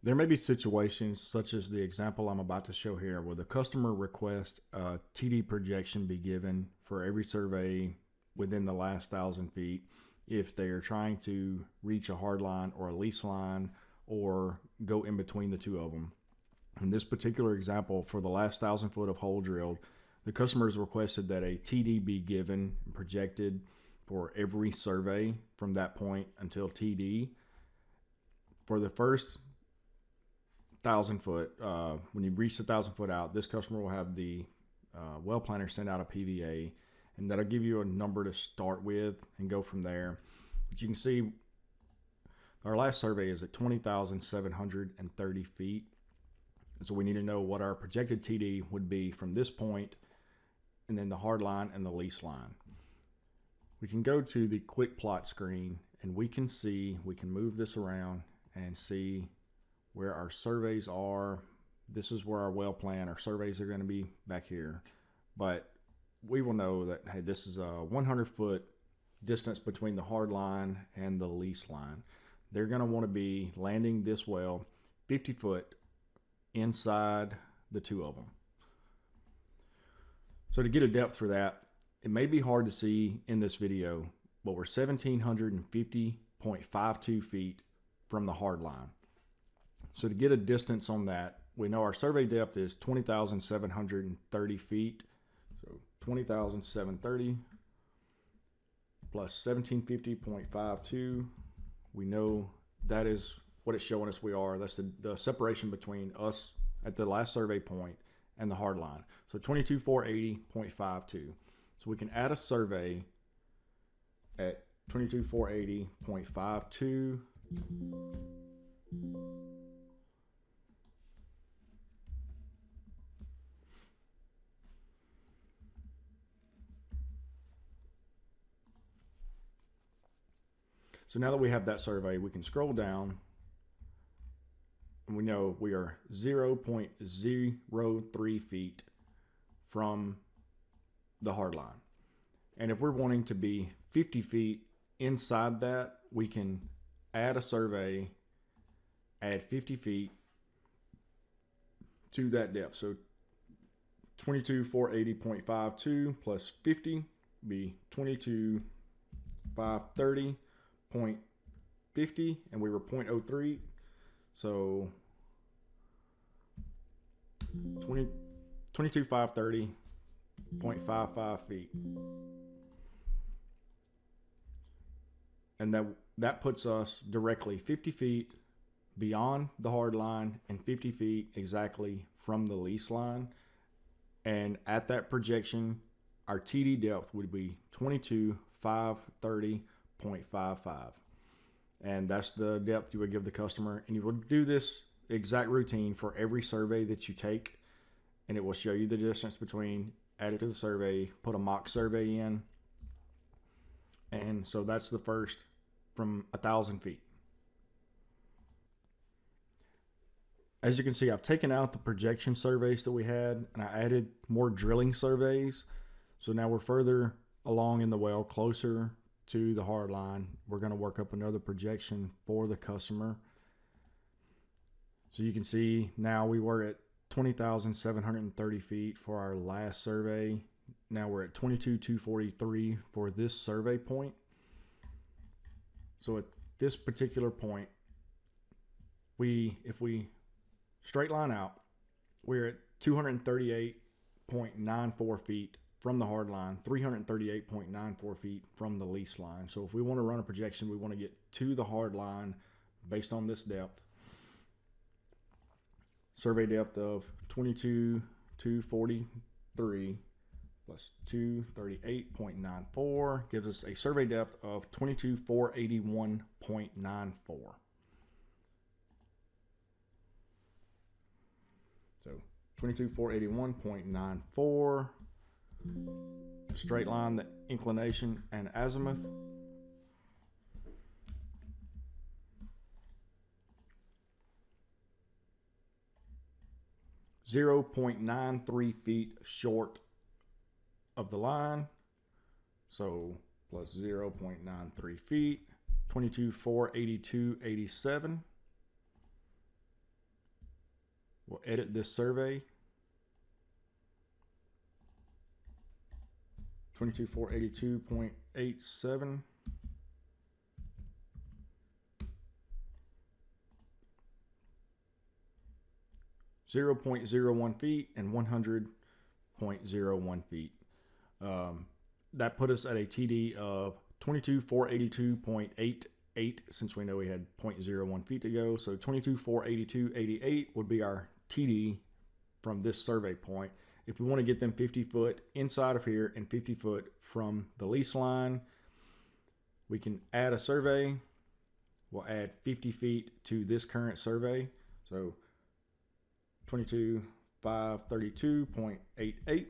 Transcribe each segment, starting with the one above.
There may be situations such as the example I'm about to show here where the customer requests a TD projection be given for every survey within the last 1,000 feet if they're trying to reach a hard line or a lease line or go in between the two of them. In this particular example, for the last 1,000 foot of hole drilled, the customer has requested that a TD be given and projected for every survey from that point until TD. For the first 1,000 foot, when you reach the 1,000 foot out, this customer will have the well planner send out a PVA, and that'll give you a number to start with and go from there. But you can see our last survey is at 20,730 feet. So we need to know what our projected TD would be from this point, and then the hard line and the lease line. We can go to the quick plot screen and we can move this around and see where our surveys are. This is where our well plan, our surveys are going to be back here. But we will know that, hey, this is a 100-foot distance between the hard line and the lease line. They're going to want to be landing this well 50 foot inside the two of them. So to get a depth for that, it may be hard to see in this video, but we're 1,750.52 feet from the hard line. So to get a distance on that, we know our survey depth is 20,730 feet. So 20,730 plus 1750.52. We know that is what it's showing us we are. That's the separation between us at the last survey point and the hard line. So 22,480.52. So we can add a survey at 22,480.52. So now that we have that survey, we can scroll down and we know we are 0.03 feet from the hard line. And if we're wanting to be 50 feet inside that, we can add a survey, add 50 feet to that depth. So 22,480.52 plus 50 be 22,530.50, and we were 0.03. So 22,530.55 feet. And that puts us directly 50 feet beyond the hard line and 50 feet exactly from the lease line. And at that projection, our TD depth would be 22,530.55. And that's the depth you would give the customer. And you would do this exact routine for every survey that you take, and it will show you the distance between, add it to the survey, put a mock survey in. And so that's the first from 1,000 feet. As you can see, I've taken out the projection surveys that we had and I added more drilling surveys. So now we're further along in the well, closer to the hard line. We're going to work up another projection for the customer. So you can see now we were at 20,730 feet for our last survey. Now we're at 22,243 for this survey point. So at this particular point, if we straight line out, we're at 238.94 feet from the hard line, 338.94 feet from the lease line. So if we want to run a projection, we want to get to the hard line based on this depth. Survey depth of 22,243 plus 238.94 gives us a survey depth of 22,481.94. So 22,481.94. Straight line, the inclination and azimuth. .93 feet short of the line. So plus 0.93 feet, 22,482.87. We'll edit this survey. 22,482.87. .01 feet and 100.01 feet. That put us at a TD of 22,482.88 since we know we had 0.01 feet to go. So 22,482.88 would be our TD from this survey point. If we want to get them 50 foot inside of here and 50 foot from the lease line, we can add a survey. We'll add 50 feet to this current survey. So 22,532.88.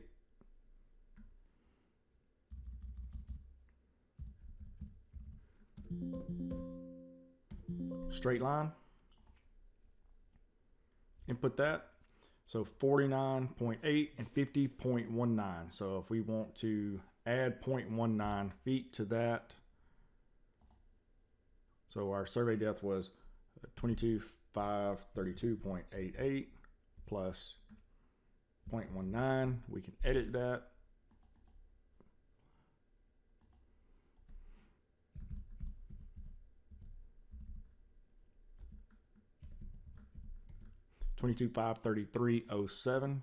Straight line. Input that. So 49.8 and 50.19. So if we want to add 0.19 feet to that, so our survey depth was 22,532.88 plus 0.19. We can edit that. $22,533.07.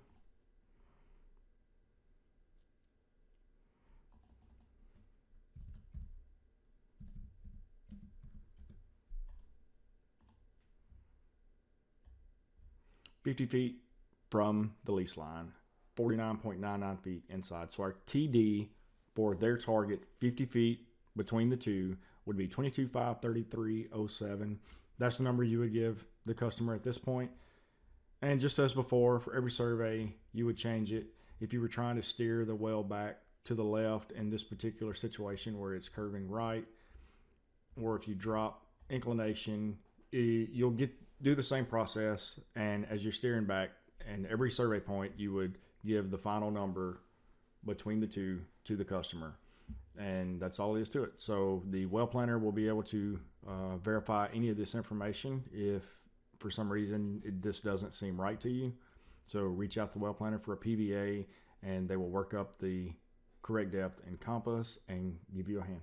$50 feet from the lease line, 49.99 feet inside. So our TD for their target, 50 feet between the two, would be 22,533.07. That's the number you would give the customer at this point. And just as before, for every survey, you would change it. If you were trying to steer the well back to the left in this particular situation where it's curving right, or if you drop inclination, you'll do the same process. And as you're steering back, and every survey point, you would give the final number between the two to the customer. And that's all there is to it. So the well planner will be able to verify any of this information if for some reason this doesn't seem right to you. So reach out to the well planner for a PVA, and they will work up the correct depth and compass and give you a hand.